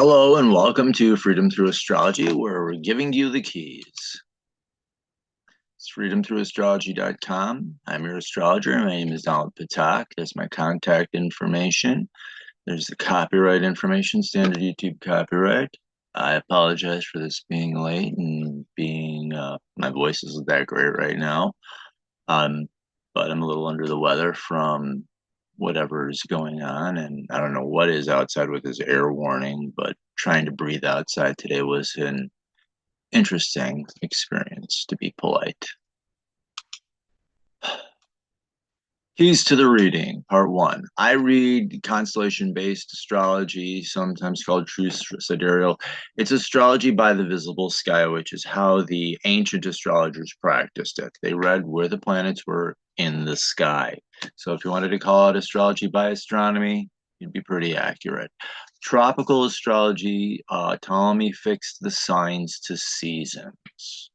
Hello and welcome to Freedom Through Astrology, where we're giving you the keys. It's freedomthroughastrology.com. I'm your astrologer. My name is Donald Patak. There's my contact information. There's the copyright information, standard YouTube copyright. I apologize for this being late and being, my voice isn't that great right now. But I'm a little under the weather from whatever is going on, and I don't know what is outside with this air warning, but trying to breathe outside today was an interesting experience, to be polite. Keys to the reading, part one. I read constellation-based astrology, sometimes called true sidereal. It's astrology by the visible sky, which is how the ancient astrologers practiced it. They read where the planets were in the sky. So if you wanted to call it astrology by astronomy, you'd be pretty accurate. Tropical astrology, Ptolemy fixed the signs to seasons.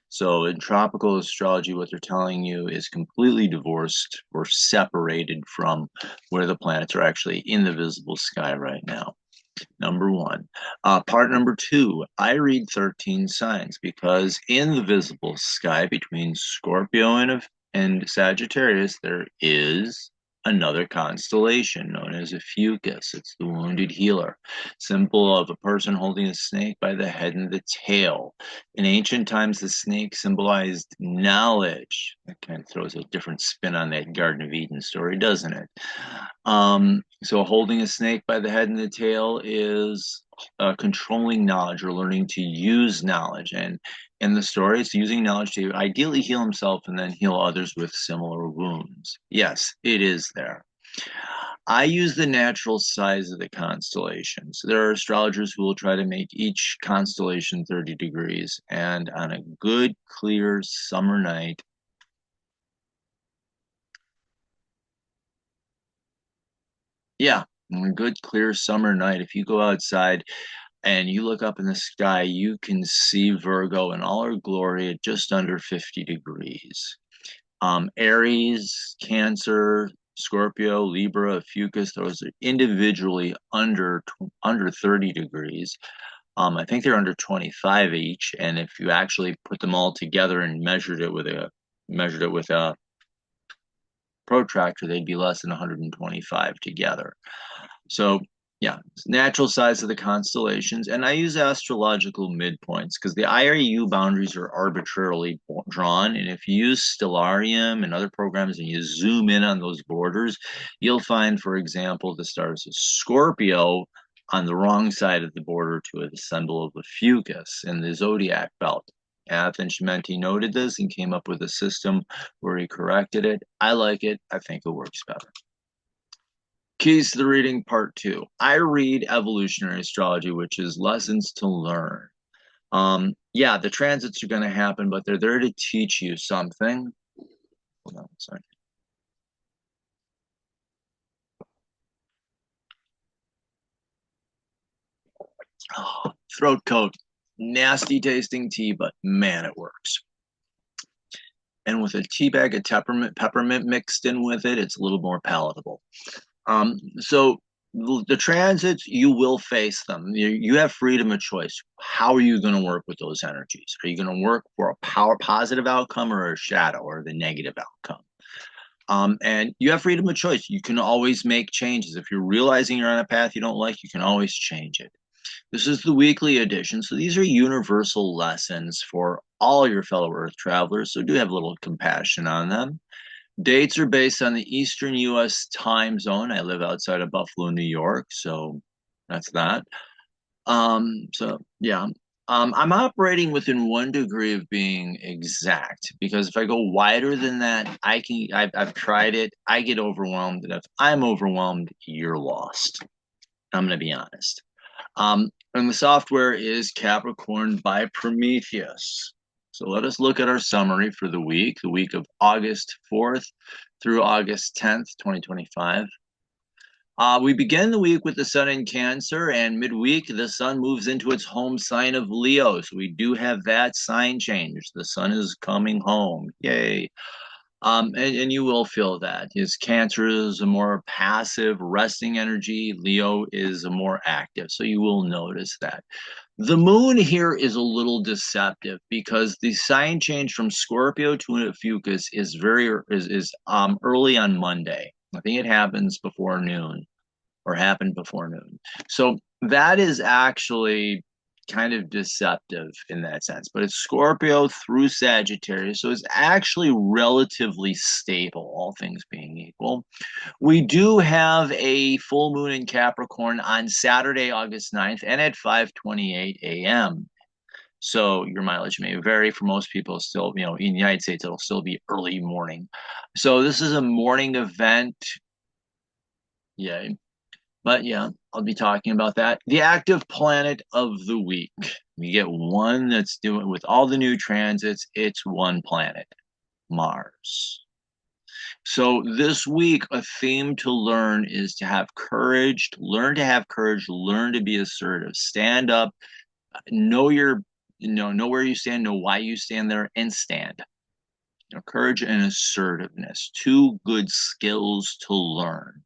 So in tropical astrology, what they're telling you is completely divorced or separated from where the planets are actually in the visible sky right now. Number one. Part number two, I read 13 signs because in the visible sky between Scorpio and Sagittarius, there is another constellation known as a fucus. It's the wounded healer, symbol of a person holding a snake by the head and the tail. In ancient times, the snake symbolized knowledge. That kind of throws a different spin on that Garden of Eden story, doesn't it? So holding a snake by the head and the tail is controlling knowledge or learning to use knowledge. And in the story, it's using knowledge to ideally heal himself and then heal others with similar wounds. Yes, it is there. I use the natural size of the constellations. There are astrologers who will try to make each constellation 30 degrees. And on a good, clear summer night, yeah, on a good, clear summer night, if you go outside and you look up in the sky, you can see Virgo in all her glory at just under 50 degrees. Aries, Cancer, Scorpio, Libra, Fucus, those are individually under 30 degrees. I think they're under 25 each, and if you actually put them all together and measured it with a protractor, they'd be less than 125 together. So yeah, natural size of the constellations. And I use astrological midpoints because the IRU boundaries are arbitrarily drawn. And if you use Stellarium and other programs and you zoom in on those borders, you'll find, for example, the stars of Scorpio on the wrong side of the border to the symbol of the fucus in the zodiac belt. Athens Menti noted this and came up with a system where he corrected it. I like it. I think it works better. Keys to the reading, part two. I read evolutionary astrology, which is lessons to learn. Yeah, the transits are going to happen, but they're there to teach you something. Hold on a second. Oh, throat coat. Nasty tasting tea, but man, it works. And with a tea bag of peppermint mixed in with it, it's a little more palatable. So the transits, you will face them. You have freedom of choice. How are you going to work with those energies? Are you going to work for a positive outcome or a shadow or the negative outcome? And you have freedom of choice. You can always make changes. If you're realizing you're on a path you don't like, you can always change it. This is the weekly edition. So these are universal lessons for all your fellow Earth travelers. So do have a little compassion on them. Dates are based on the Eastern U.S. time zone. I live outside of Buffalo, New York, so that's that. So yeah, I'm operating within 1 degree of being exact because if I go wider than that, I've tried it. I get overwhelmed, and if I'm overwhelmed, you're lost. I'm gonna be honest. And the software is Capricorn by Prometheus. So let us look at our summary for the week of August 4th through August 10th, 2025. We begin the week with the sun in Cancer, and midweek, the sun moves into its home sign of Leo. So we do have that sign change. The sun is coming home. Yay. And you will feel that. His Cancer is a more passive, resting energy. Leo is a more active. So you will notice that. The moon here is a little deceptive because the sign change from Scorpio to Fucus is early on Monday. I think it happens before noon or happened before noon. So that is actually kind of deceptive in that sense. But it's Scorpio through Sagittarius, so it's actually relatively stable, all things being equal. We do have a full moon in Capricorn on Saturday, August 9th, and at 5:28 a.m. So your mileage may vary. For most people, still, in the United States, it'll still be early morning. So this is a morning event. Yeah. But yeah, I'll be talking about that. The active planet of the week. We get one that's doing with all the new transits, it's one planet, Mars. So this week, a theme to learn is to have courage, to learn to have courage, learn to be assertive, stand up, know know where you stand, know why you stand there, and stand. Courage and assertiveness, two good skills to learn.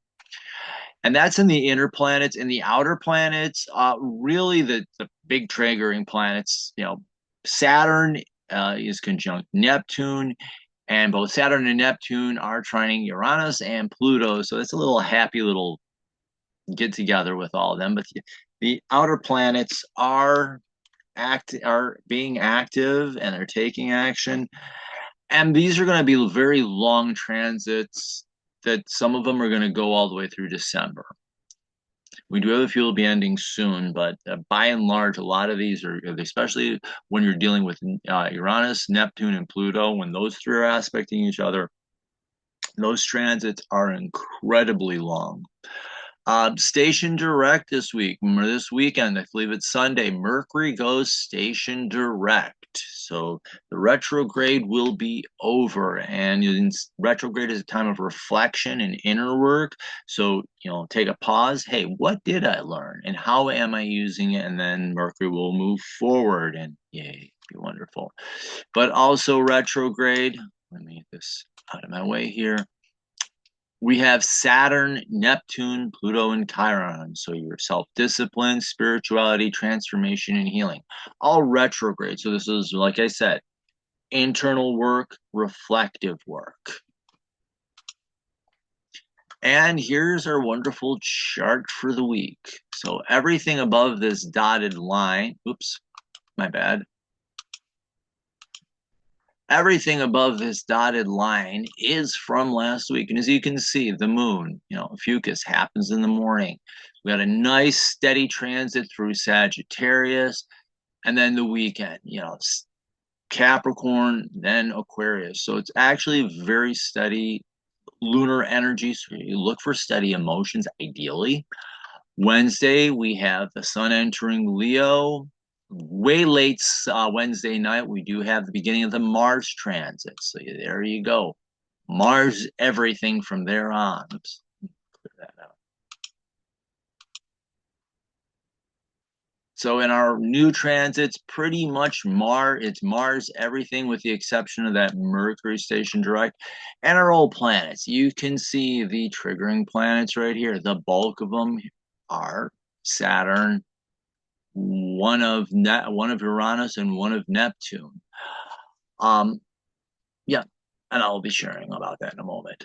And that's in the inner planets. In the outer planets, really the big triggering planets, Saturn is conjunct Neptune, and both Saturn and Neptune are trining Uranus and Pluto. So it's a little happy little get together with all of them. But the outer planets are being active and they're taking action. And these are going to be very long transits that some of them are going to go all the way through December. We do have a few will be ending soon, but by and large, a lot of these are, especially when you're dealing with Uranus, Neptune, and Pluto, when those three are aspecting each other, those transits are incredibly long. Station direct this week. Remember this weekend, I believe it's Sunday, Mercury goes station direct. So the retrograde will be over, and retrograde is a time of reflection and inner work. So, take a pause. Hey, what did I learn and how am I using it? And then Mercury will move forward and yay, be wonderful. But also retrograde. Let me get this out of my way here. We have Saturn, Neptune, Pluto, and Chiron. So your self-discipline, spirituality, transformation, and healing. All retrograde. So this is, like I said, internal work, reflective work. And here's our wonderful chart for the week. So everything above this dotted line, oops, my bad. Everything above this dotted line is from last week. And as you can see, the moon, Fucus happens in the morning. We had a nice steady transit through Sagittarius, and then the weekend, Capricorn, then Aquarius. So it's actually very steady lunar energy. So you look for steady emotions, ideally. Wednesday, we have the sun entering Leo. Way late Wednesday night, we do have the beginning of the Mars transit. So there you go. Mars, everything from there on. Oops, clear that out. So in our new transits, pretty much it's Mars, everything with the exception of that Mercury station direct and our old planets. You can see the triggering planets right here. The bulk of them are Saturn, one of Uranus, and one of Neptune. Yeah, and I'll be sharing about that in a moment.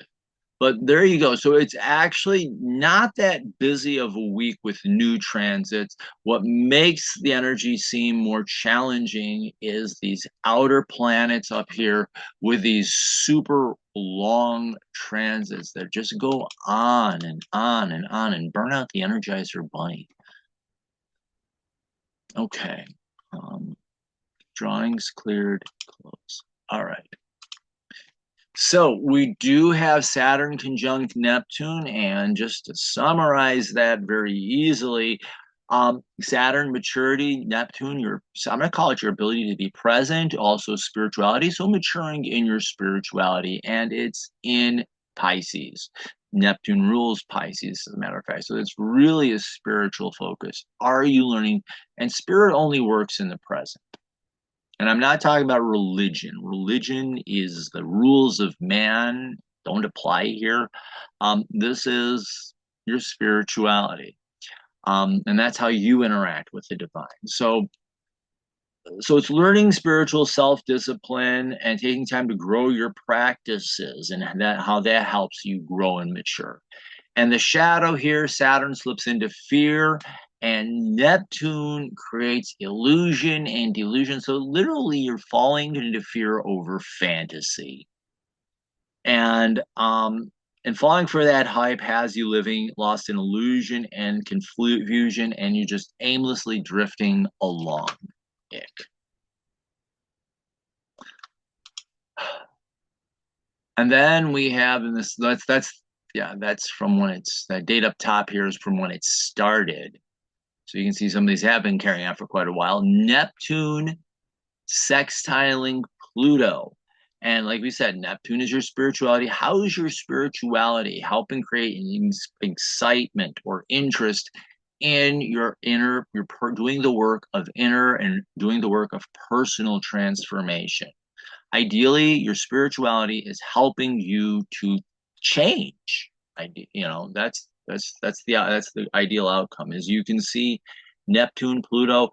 But there you go. So it's actually not that busy of a week with new transits. What makes the energy seem more challenging is these outer planets up here with these super long transits that just go on and on and on and burn out the Energizer Bunny. Okay. Drawings cleared, close. All right. So we do have Saturn conjunct Neptune, and just to summarize that very easily, Saturn maturity, Neptune, I'm going to call it your ability to be present, also spirituality. So maturing in your spirituality, and it's in Pisces. Neptune rules Pisces, as a matter of fact. So it's really a spiritual focus. Are you learning? And spirit only works in the present. And I'm not talking about religion. Religion is the rules of man don't apply here. This is your spirituality. And that's how you interact with the divine. So it's learning spiritual self-discipline and taking time to grow your practices and that how that helps you grow and mature. And the shadow here, Saturn slips into fear, and Neptune creates illusion and delusion. So literally, you're falling into fear over fantasy, and falling for that hype has you living lost in illusion and confusion, and you're just aimlessly drifting along. Ick. And then we have in this that's from when it's that date up top here is from when it started. So you can see some of these have been carrying out for quite a while. Neptune sextiling Pluto. And like we said, Neptune is your spirituality. How is your spirituality helping create excitement or interest in your inner, doing the work of inner and doing the work of personal transformation? Ideally, your spirituality is helping you to change. That's the ideal outcome. As you can see, Neptune, Pluto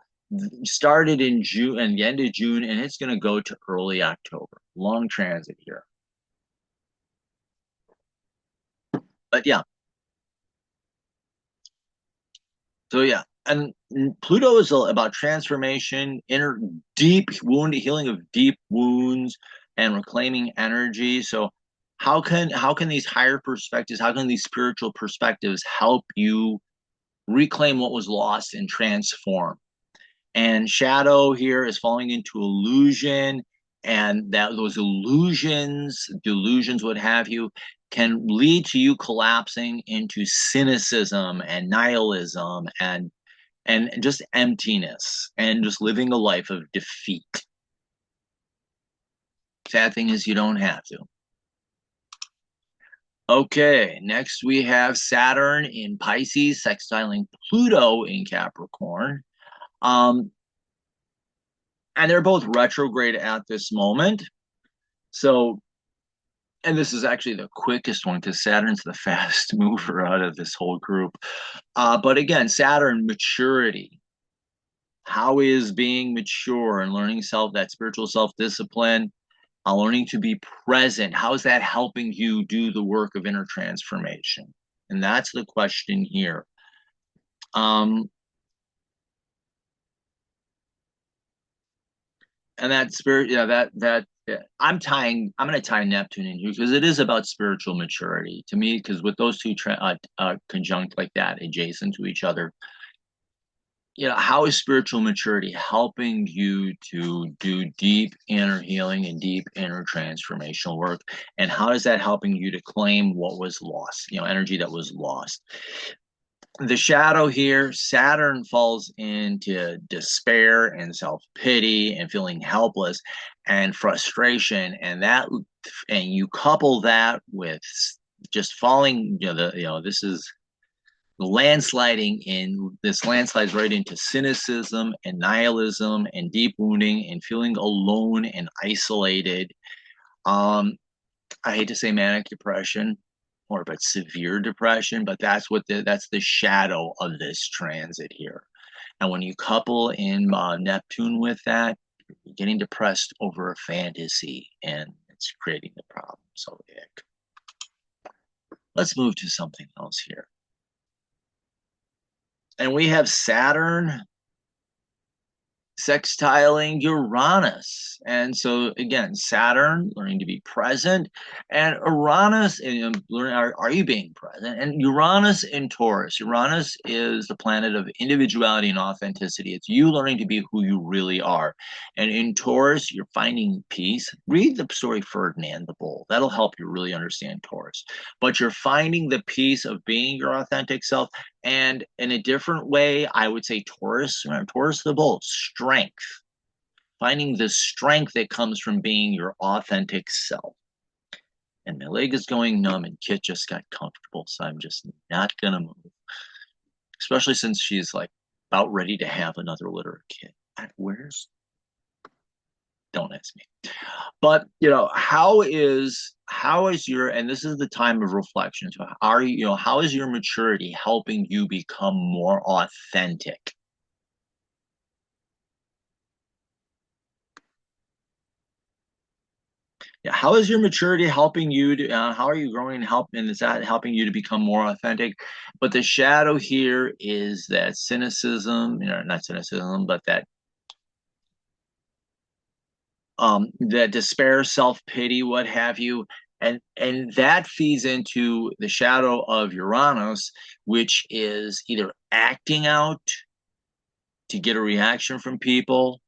started in June and the end of June, and it's going to go to early October. Long transit here. But yeah. So yeah, and Pluto is about transformation, inner deep wound healing of deep wounds and reclaiming energy. So how can these higher perspectives, how can these spiritual perspectives help you reclaim what was lost and transform? And shadow here is falling into illusion, and that those illusions, delusions, what have you, can lead to you collapsing into cynicism and nihilism and just emptiness and just living a life of defeat. Sad thing is you don't have to. Okay, next we have Saturn in Pisces sextiling Pluto in Capricorn. And they're both retrograde at this moment. So, and this is actually the quickest one because Saturn's the fast mover out of this whole group. But again, Saturn, maturity. How is being mature and learning that spiritual self-discipline, learning to be present? How is that helping you do the work of inner transformation? And that's the question here. And that spirit, yeah, that yeah. I'm going to tie Neptune in here because it is about spiritual maturity to me. Because with those two conjunct like that, adjacent to each other, how is spiritual maturity helping you to do deep inner healing and deep inner transformational work? And how is that helping you to claim what was lost, energy that was lost? The shadow here, Saturn falls into despair and self-pity and feeling helpless and frustration, and you couple that with just falling, this is this landslides right into cynicism and nihilism and deep wounding and feeling alone and isolated. I hate to say manic depression, but severe depression, but that's the shadow of this transit here. And when you couple in Neptune with that, you're getting depressed over a fantasy, and it's creating the problem. So ick. Let's move to something else here. And we have Saturn sextiling Uranus. And so again, Saturn learning to be present, and Uranus learning, are you being present? And Uranus in Taurus. Uranus is the planet of individuality and authenticity. It's you learning to be who you really are. And in Taurus, you're finding peace. Read the story Ferdinand the Bull. That'll help you really understand Taurus. But you're finding the peace of being your authentic self. And in a different way, I would say Taurus the Bull, strength. Finding the strength that comes from being your authentic self. And my leg is going numb, and Kit just got comfortable, so I'm just not going to move. Especially since she's like about ready to have another litter of Kit. Where's Don't ask me. But how is your, and this is the time of reflection. So are you, how is your maturity helping you become more authentic? Yeah, how is your maturity helping you to, how are you growing and and is that helping you to become more authentic? But the shadow here is that cynicism, not cynicism, but that despair, self-pity, what have you. And that feeds into the shadow of Uranus, which is either acting out to get a reaction from people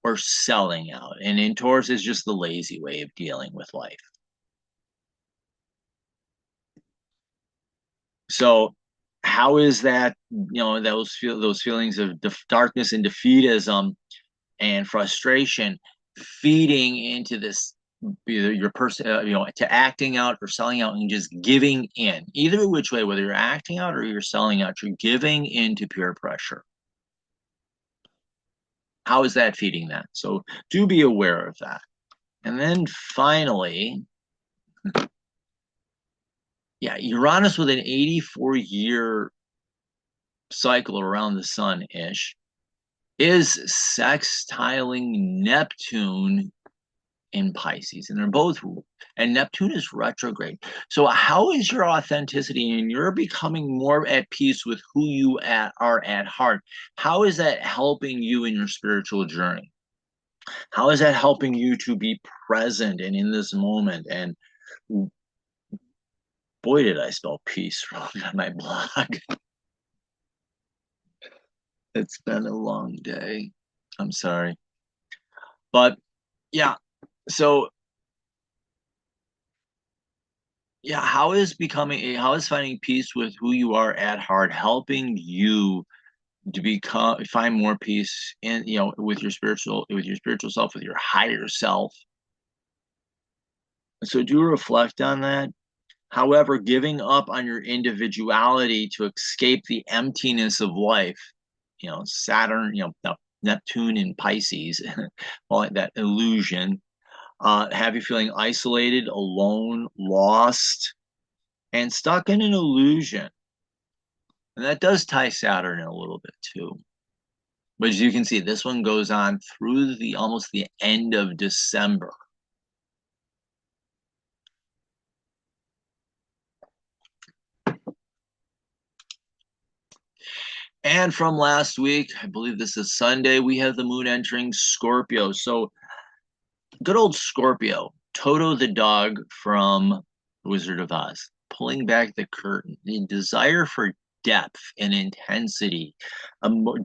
or selling out. And in Taurus is just the lazy way of dealing with life. So how is that, those feelings of darkness and defeatism and frustration feeding into this, either your person, to acting out or selling out and just giving in, either which way, whether you're acting out or you're selling out, you're giving into peer pressure. How is that feeding that? So do be aware of that. And then finally, yeah, Uranus with an 84-year cycle around the sun ish is sextiling Neptune in Pisces, and they're both, and Neptune is retrograde. So, how is your authenticity and you're becoming more at peace with who you are at heart? How is that helping you in your spiritual journey? How is that helping you to be present and in this moment? And boy, did I spell peace wrong on my blog. It's been a long day. I'm sorry. But yeah, so yeah, how is finding peace with who you are at heart helping you to find more peace in, with your spiritual self, with your higher self? So do reflect on that. However, giving up on your individuality to escape the emptiness of life, Saturn, Neptune and Pisces, all that illusion, have you feeling isolated, alone, lost, and stuck in an illusion. And that does tie Saturn in a little bit too. But as you can see, this one goes on through the almost the end of December. And from last week, I believe this is Sunday, we have the moon entering Scorpio. So good old Scorpio, Toto the dog from The Wizard of Oz, pulling back the curtain, the desire for depth and intensity,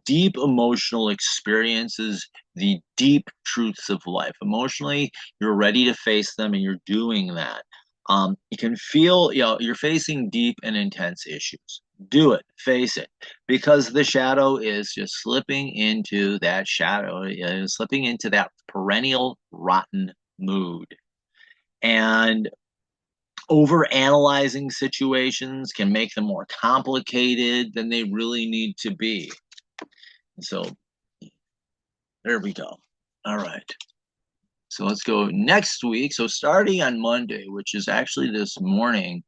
deep emotional experiences, the deep truths of life. Emotionally, you're ready to face them and you're doing that. You can feel, you're facing deep and intense issues. Do it, face it, because the shadow is just slipping into that shadow, slipping into that perennial rotten mood. And over analyzing situations can make them more complicated than they really need to be. So there we go. All right. So let's go next week. So starting on Monday, which is actually this morning.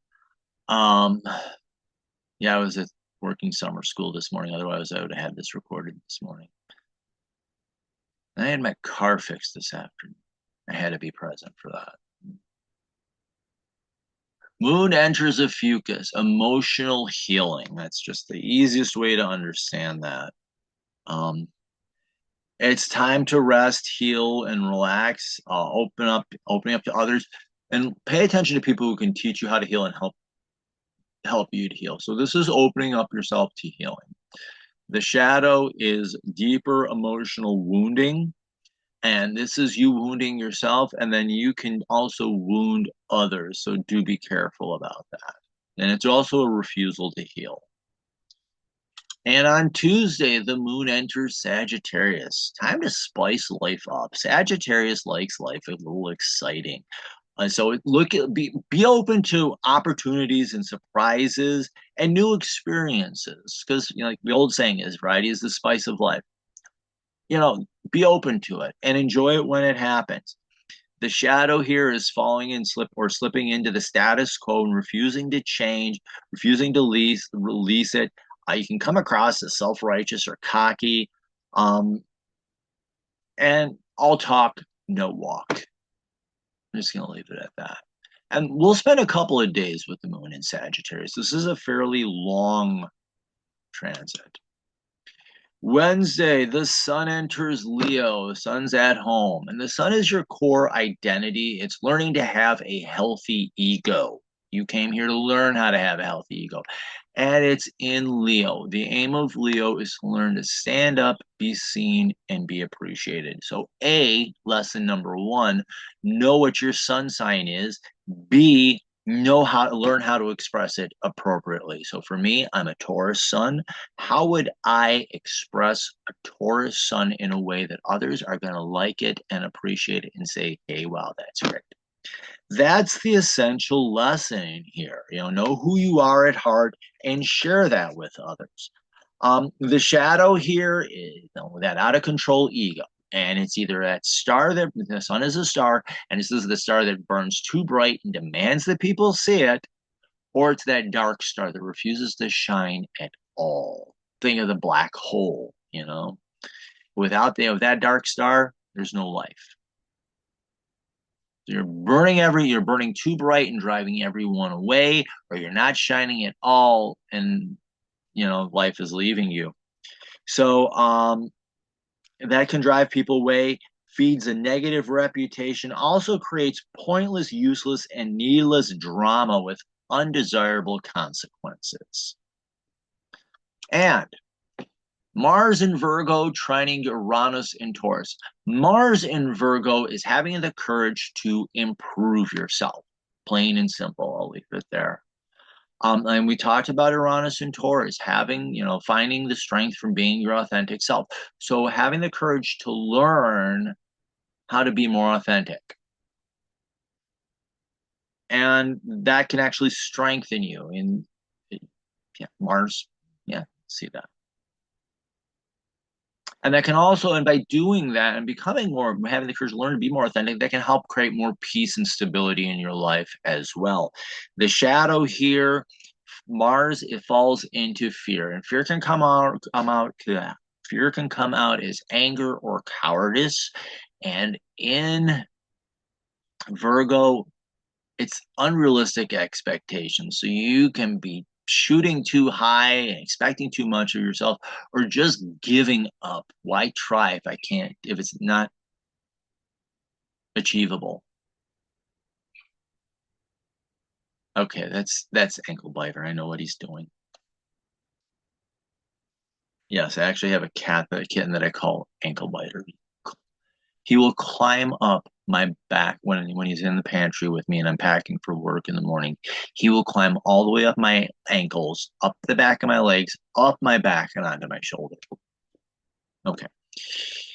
Yeah, I was at working summer school this morning. Otherwise, I would have had this recorded this morning. And I had my car fixed this afternoon. I had to be present for that. Moon enters a fucus, emotional healing. That's just the easiest way to understand that. It's time to rest, heal, and relax. Opening up to others, and pay attention to people who can teach you how to heal and help you to heal. So this is opening up yourself to healing. The shadow is deeper emotional wounding, and this is you wounding yourself, and then you can also wound others. So do be careful about that. And it's also a refusal to heal. And on Tuesday, the moon enters Sagittarius. Time to spice life up. Sagittarius likes life a little exciting. So be open to opportunities and surprises and new experiences, because like the old saying is, variety is the spice of life. be open to it and enjoy it when it happens. The shadow here is falling in slipping into the status quo and refusing to change, refusing to release it. You can come across as self-righteous or cocky, and all talk, no walk. I'm just going to leave it at that. And we'll spend a couple of days with the moon in Sagittarius. This is a fairly long transit. Wednesday, the sun enters Leo. The sun's at home, and the sun is your core identity. It's learning to have a healthy ego. You came here to learn how to have a healthy ego, and it's in Leo. The aim of Leo is to learn to stand up, be seen, and be appreciated. So, lesson number one, know what your sun sign is. B, know how to learn how to express it appropriately. So for me, I'm a Taurus sun. How would I express a Taurus sun in a way that others are going to like it and appreciate it and say, hey, wow, that's great. That's the essential lesson here. Know who you are at heart and share that with others. The shadow here is that out of control ego. And it's either that star that the sun is a star, and this is the star that burns too bright and demands that people see it, or it's that dark star that refuses to shine at all. Think of the black hole, Without that dark star, there's no life. You're burning too bright and driving everyone away, or you're not shining at all, and life is leaving you. So that can drive people away, feeds a negative reputation, also creates pointless, useless, and needless drama with undesirable consequences. And Mars in Virgo trining Uranus in Taurus. Mars in Virgo is having the courage to improve yourself. Plain and simple. I'll leave it there. And we talked about Uranus and Taurus, finding the strength from being your authentic self. So having the courage to learn how to be more authentic. And that can actually strengthen you in Mars. Yeah, see that. And that can also, and by doing that and becoming more, having the courage to learn to be more authentic, that can help create more peace and stability in your life as well. The shadow here, Mars, it falls into fear, and fear can come out. Fear can come out as anger or cowardice, and in Virgo, it's unrealistic expectations. So you can be shooting too high and expecting too much of yourself, or just giving up. Why try if it's not achievable? Okay, that's ankle biter. I know what he's doing. Yes, I actually have a kitten that I call ankle biter. He will climb up my back when he's in the pantry with me and I'm packing for work in the morning. He will climb all the way up my ankles, up the back of my legs, up my back, and onto my shoulder. Okay.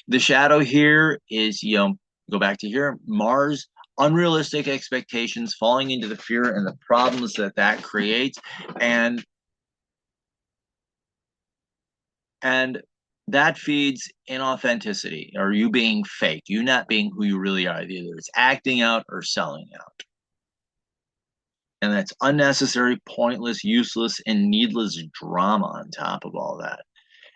The shadow here is, go back to here, Mars, unrealistic expectations, falling into the fear and the problems that creates, and that feeds inauthenticity, or you being fake, you not being who you really are. Either it's acting out or selling out. And that's unnecessary, pointless, useless, and needless drama on top of all that.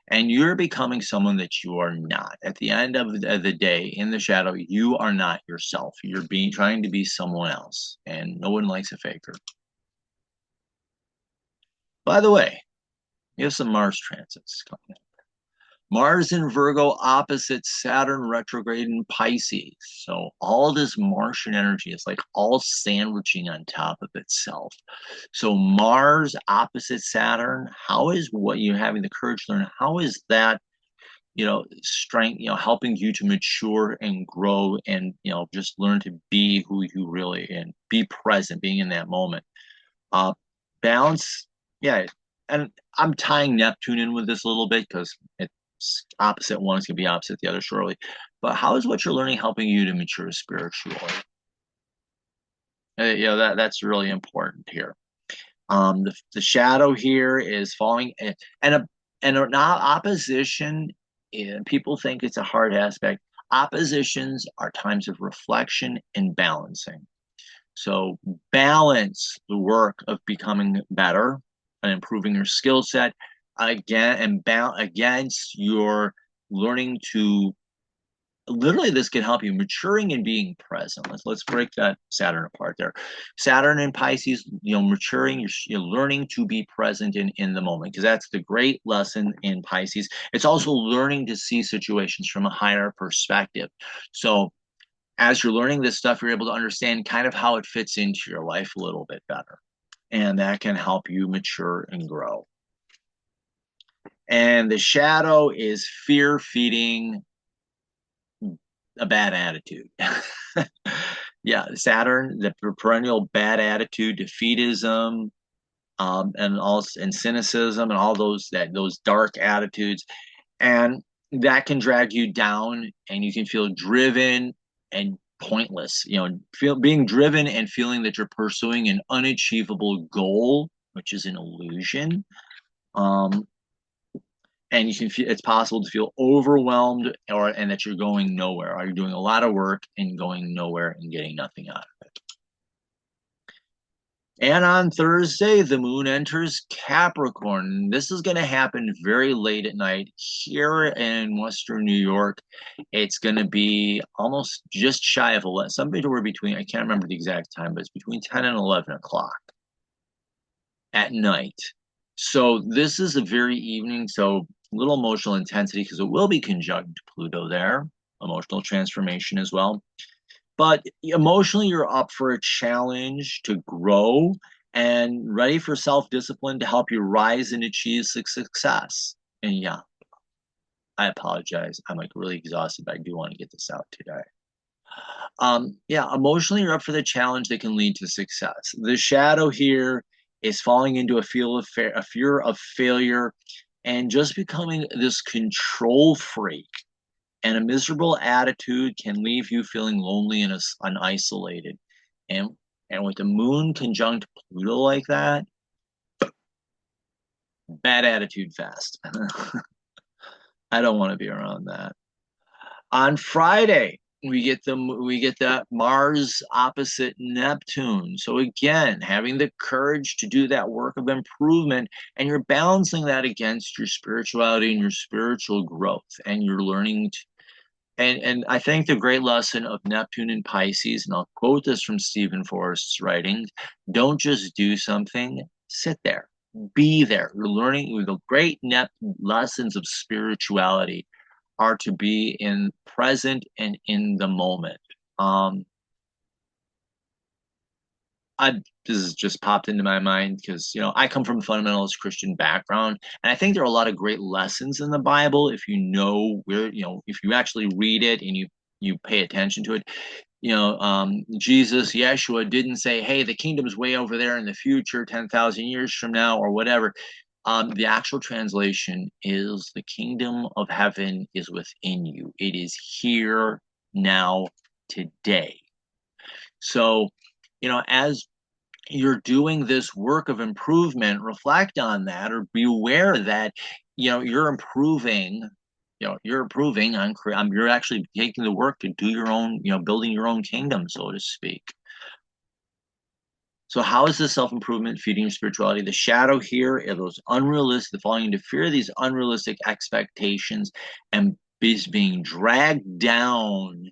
And you're becoming someone that you are not. At the end of the day, in the shadow, you are not yourself. You're trying to be someone else, and no one likes a faker. By the way, you have some Mars transits coming up. Mars in Virgo opposite Saturn retrograde in Pisces. So all this Martian energy is like all sandwiching on top of itself. So Mars opposite Saturn, how is what you're having the courage to learn? How is that, strength, helping you to mature and grow and, just learn to be who you really and be present, being in that moment. Balance, yeah. And I'm tying Neptune in with this a little bit because opposite one is going to be opposite the other shortly. But how is what you're learning helping you to mature spiritually? That's really important here. The shadow here is falling, and an opposition people think it's a hard aspect. Oppositions are times of reflection and balancing. So balance the work of becoming better and improving your skill set again and against your learning to literally this can help you maturing and being present. Let's break that Saturn apart there. Saturn and Pisces, maturing, you're learning to be present in the moment, because that's the great lesson in Pisces. It's also learning to see situations from a higher perspective. So as you're learning this stuff, you're able to understand kind of how it fits into your life a little bit better. And that can help you mature and grow. And the shadow is fear feeding a bad attitude. Yeah, Saturn, the perennial bad attitude, defeatism, and cynicism, and all those dark attitudes, and that can drag you down, and you can feel driven and pointless. Being driven and feeling that you're pursuing an unachievable goal, which is an illusion. And you can feel it's possible to feel overwhelmed, and that you're going nowhere, or you're doing a lot of work and going nowhere and getting nothing out of it. And on Thursday, the moon enters Capricorn. This is going to happen very late at night here in Western New York. It's going to be almost just shy of 11, somewhere between, I can't remember the exact time, but it's between 10 and 11 o'clock at night. So this is a very evening, so little emotional intensity, because it will be conjunct Pluto there, emotional transformation as well. But emotionally, you're up for a challenge to grow and ready for self-discipline to help you rise and achieve success. And yeah, I apologize. I'm like really exhausted, but I do want to get this out today. Yeah, emotionally, you're up for the challenge that can lead to success. The shadow here is falling into a fear of failure and just becoming this control freak. And a miserable attitude can leave you feeling lonely and isolated. And with the moon conjunct Pluto like that, bad attitude fast. I don't want to be around that. On Friday, we get that Mars opposite Neptune. So again, having the courage to do that work of improvement, and you're balancing that against your spirituality and your spiritual growth, and you're learning to, and I think the great lesson of Neptune and Pisces, and I'll quote this from Stephen Forrest's writings: don't just do something, sit there, be there. You're learning the great lessons of spirituality are to be in present and in the moment. This has just popped into my mind because I come from a fundamentalist Christian background, and I think there are a lot of great lessons in the Bible if you know where, if you actually read it and you pay attention to it. Jesus, Yeshua didn't say, "Hey, the kingdom's way over there in the future, 10,000 years from now," or whatever. The actual translation is, "The kingdom of heaven is within you. It is here now, today." So, as you're doing this work of improvement, reflect on that, or be aware that, you're improving. You're improving on. You're actually taking the work to do your own, building your own kingdom, so to speak. So how is this self-improvement feeding your spirituality? The shadow here are those unrealistic, falling into fear of these unrealistic expectations, and being dragged down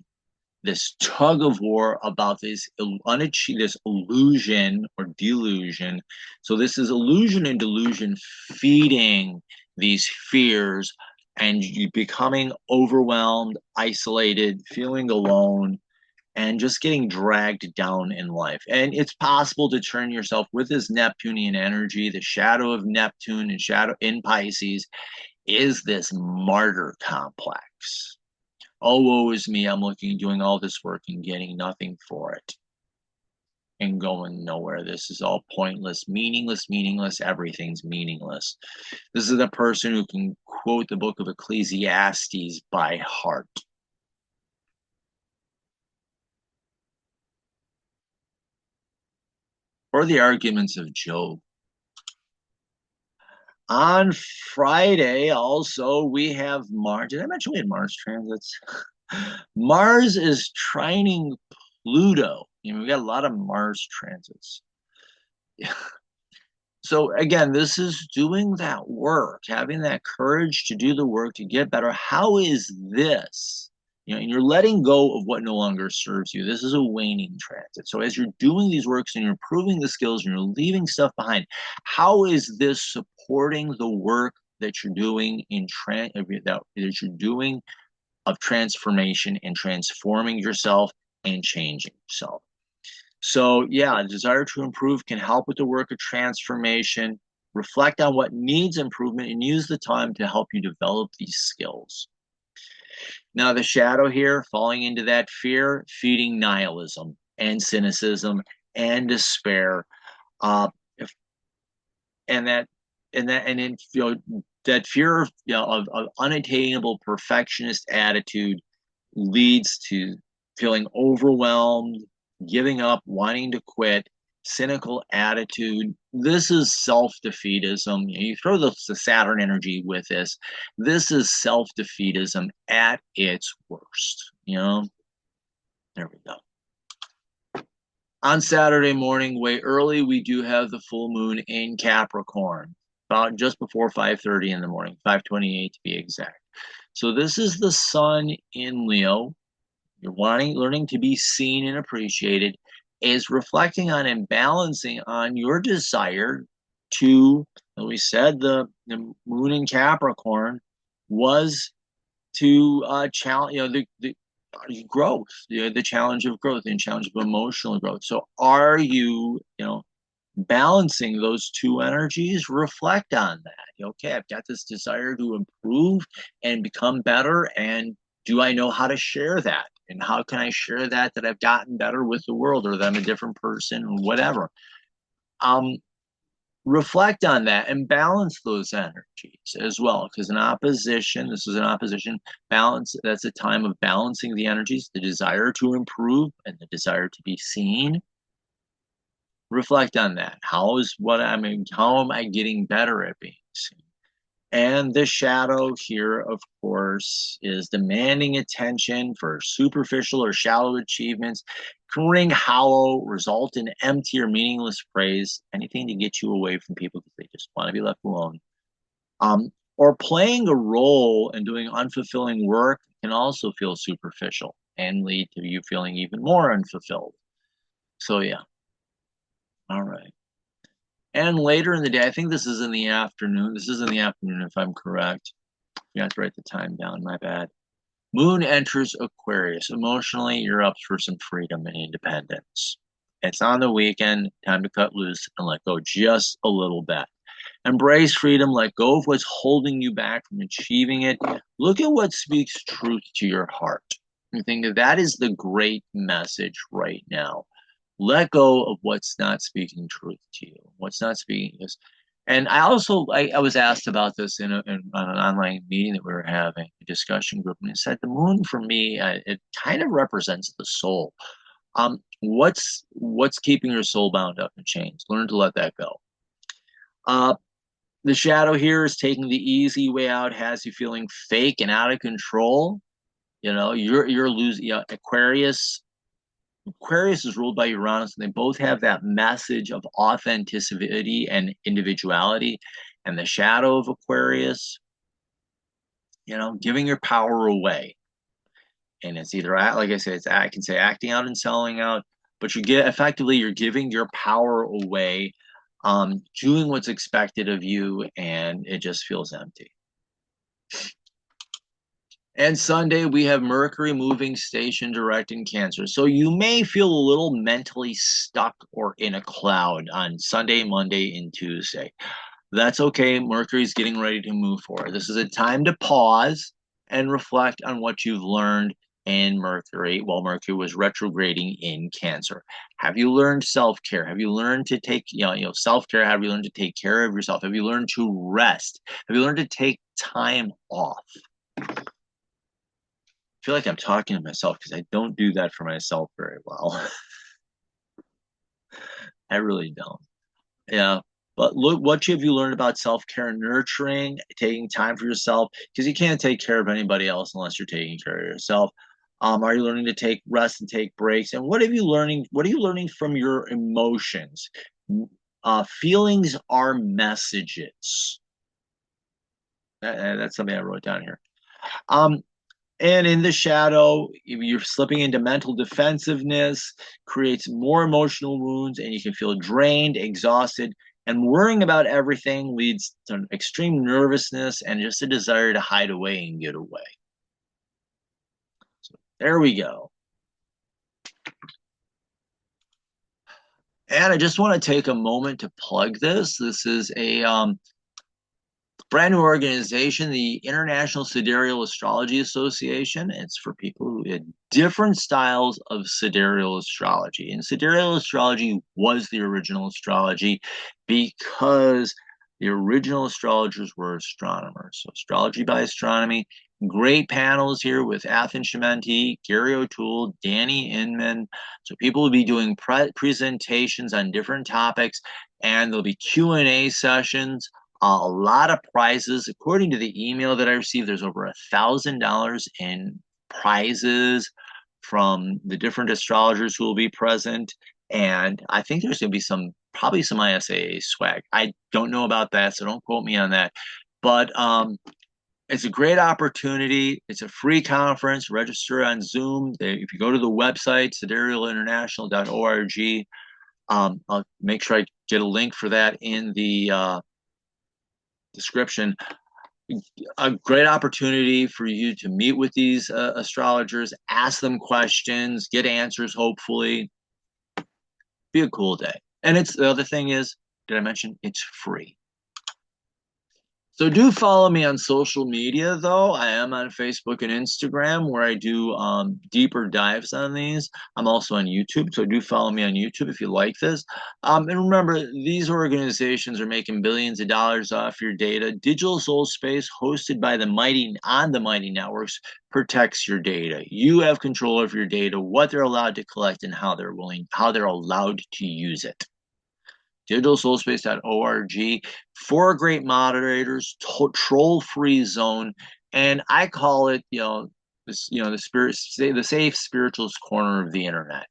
this tug of war about this illusion or delusion. So this is illusion and delusion feeding these fears, and you becoming overwhelmed, isolated, feeling alone, and just getting dragged down in life. And it's possible to turn yourself with this Neptunian energy. The shadow of Neptune and shadow in Pisces is this martyr complex. Oh, woe is me, I'm doing all this work and getting nothing for it and going nowhere. This is all pointless, meaningless, everything's meaningless. This is the person who can quote the book of Ecclesiastes by heart. Or the arguments of Job. On Friday, also, we have Mars. Did I mention we had Mars transits? Mars is trining Pluto. We got a lot of Mars transits. So again, this is doing that work, having that courage to do the work to get better. How is this? And you're letting go of what no longer serves you. This is a waning transit. So as you're doing these works and you're improving the skills and you're leaving stuff behind, how is this supporting the work that you're doing that you're doing of transformation and transforming yourself and changing yourself? So, yeah, a desire to improve can help with the work of transformation. Reflect on what needs improvement and use the time to help you develop these skills. Now, the shadow here, falling into that fear, feeding nihilism and cynicism and despair. Uh, if, and that, and then, that fear of unattainable perfectionist attitude leads to feeling overwhelmed, giving up, wanting to quit, cynical attitude. This is self-defeatism. You throw the Saturn energy with this. This is self-defeatism at its worst. There we go. On Saturday morning, way early, we do have the full moon in Capricorn, about just before 5:30 in the morning, 5:28 to be exact. So this is the sun in Leo. You're learning to be seen and appreciated, is reflecting on and balancing on your desire to, as we said, the moon in Capricorn was to challenge, the growth, the challenge of growth and challenge of emotional growth. So are you, balancing those two energies? Reflect on that. Okay, I've got this desire to improve and become better, and do I know how to share that? And how can I share that I've gotten better with the world, or that I'm a different person, or whatever? Um, Reflect on that and balance those energies as well. Because this is an opposition balance. That's a time of balancing the energies, the desire to improve and the desire to be seen. Reflect on that. How am I getting better at being seen? And the shadow here, of course, is demanding attention for superficial or shallow achievements, can ring hollow, result in empty or meaningless praise, anything to get you away from people because they just want to be left alone. Or playing a role and doing unfulfilling work can also feel superficial and lead to you feeling even more unfulfilled. So, yeah. All right. And later in the day, I think this is in the afternoon. This is in the afternoon, if I'm correct. You have to write the time down, my bad. Moon enters Aquarius. Emotionally, you're up for some freedom and independence. It's on the weekend, time to cut loose and let go just a little bit. Embrace freedom, let go of what's holding you back from achieving it. Look at what speaks truth to your heart. I think that is the great message right now. Let go of what's not speaking truth to you, what's not speaking is. And I was asked about this in an online meeting that we were having, a discussion group, and it said the moon for me, it kind of represents the soul. What's keeping your soul bound up in chains? Learn to let that go. Uh, the shadow here is taking the easy way out, has you feeling fake and out of control. You're losing. Aquarius is ruled by Uranus, and they both have that message of authenticity and individuality. And the shadow of Aquarius, giving your power away. And it's either, like I said, I can say acting out and selling out, but you're giving your power away, doing what's expected of you, and it just feels empty. And Sunday, we have Mercury moving station direct in Cancer. So you may feel a little mentally stuck or in a cloud on Sunday, Monday, and Tuesday. That's okay. Mercury's getting ready to move forward. This is a time to pause and reflect on what you've learned in Mercury while Mercury was retrograding in Cancer. Have you learned self-care? Have you learned to take, self-care? Have you learned to take care of yourself? Have you learned to rest? Have you learned to take time off? Feel like I'm talking to myself because I don't do that for myself very well. I really don't. Yeah. But look, what have you learned about self-care and nurturing, taking time for yourself? Because you can't take care of anybody else unless you're taking care of yourself. Are you learning to take rest and take breaks? And what have you learning? What are you learning from your emotions? Feelings are messages. That's something I wrote down here. Um, and in the shadow, you're slipping into mental defensiveness, creates more emotional wounds, and you can feel drained, exhausted, and worrying about everything leads to extreme nervousness and just a desire to hide away and get away. So there we go. And I just want to take a moment to plug this. This is a brand new organization, the International Sidereal Astrology Association. It's for people who had different styles of sidereal astrology. And sidereal astrology was the original astrology because the original astrologers were astronomers. So astrology by astronomy. Great panels here with Athen Shimenti, Gary O'Toole, Danny Inman. So people will be doing presentations on different topics, and there'll be Q&A sessions, a lot of prizes. According to the email that I received, there's over $1,000 in prizes from the different astrologers who will be present. And I think there's going to be probably some ISAA swag. I don't know about that, so don't quote me on that. But it's a great opportunity. It's a free conference. Register on Zoom. If you go to the website, siderealinternational.org, I'll make sure I get a link for that in the description. A great opportunity for you to meet with these astrologers, ask them questions, get answers, hopefully. Be a cool day. And the other thing is, did I mention it's free? So do follow me on social media, though. I am on Facebook and Instagram where I do deeper dives on these. I'm also on YouTube, so do follow me on YouTube if you like this. And remember, these organizations are making billions of dollars off your data. Digital Soul Space, hosted by the Mighty Networks, protects your data. You have control of your data, what they're allowed to collect, and how they're allowed to use it. digitalsoulspace.org, 4 great moderators, troll-free zone, and I call it, the safe spirituals corner of the internet.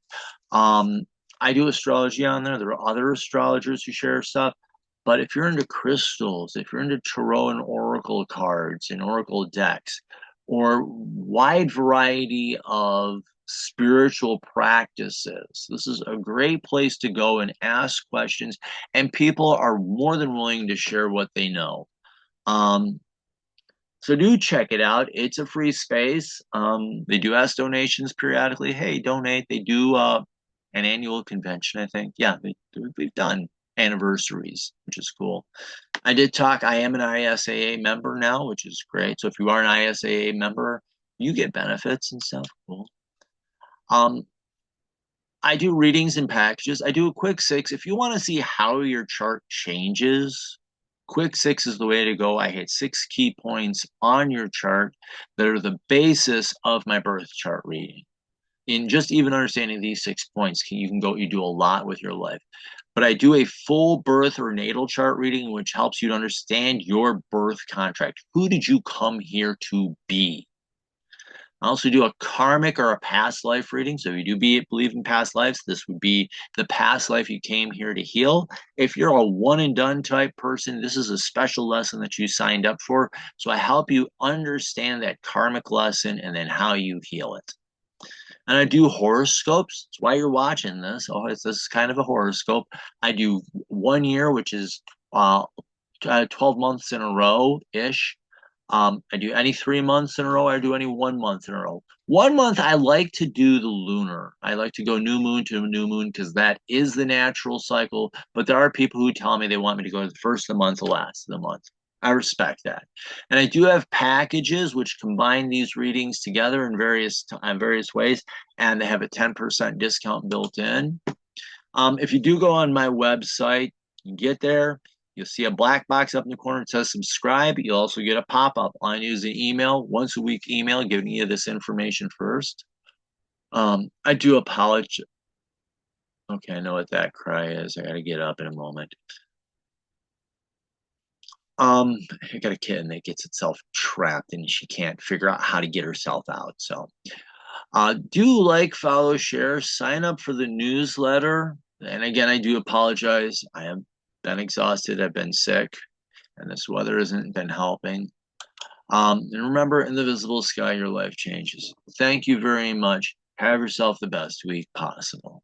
I do astrology on there. There are other astrologers who share stuff, but if you're into crystals, if you're into tarot and oracle cards and oracle decks, or wide variety of spiritual practices, this is a great place to go and ask questions, and people are more than willing to share what they know. So do check it out. It's a free space. They do ask donations periodically. Hey, donate. They do an annual convention, I think. Yeah, we've done anniversaries, which is cool. I am an ISAA member now, which is great. So if you are an ISAA member, you get benefits and stuff. Cool. I do readings and packages. I do a quick 6. If you want to see how your chart changes, quick 6 is the way to go. I hit 6 key points on your chart that are the basis of my birth chart reading. In just even understanding these 6 points, you do a lot with your life. But I do a full birth or natal chart reading, which helps you to understand your birth contract. Who did you come here to be? I also do a karmic or a past life reading. So if you do believe in past lives, this would be the past life you came here to heal. If you're a one and done type person, this is a special lesson that you signed up for. So I help you understand that karmic lesson and then how you heal it. And I do horoscopes. That's why you're watching this. This is kind of a horoscope. I do 1 year, which is 12 months in a row-ish. I do any 3 months in a row. I do any 1 month in a row. 1 month, I like to do the lunar. I like to go new moon to new moon because that is the natural cycle. But there are people who tell me they want me to go to the first of the month, the last of the month. I respect that. And I do have packages which combine these readings together in various ways, and they have a 10% discount built in. If you do go on my website, you get there, you'll see a black box up in the corner that says subscribe. You'll also get a pop-up. I use an email, once a week email, giving you this information first. I do apologize. Okay, I know what that cry is. I got to get up in a moment. I got a kitten that gets itself trapped and she can't figure out how to get herself out. So, do like, follow, share, sign up for the newsletter. And again, I do apologize. I have been exhausted. I've been sick, and this weather hasn't been helping. And remember, in the visible sky, your life changes. Thank you very much. Have yourself the best week possible.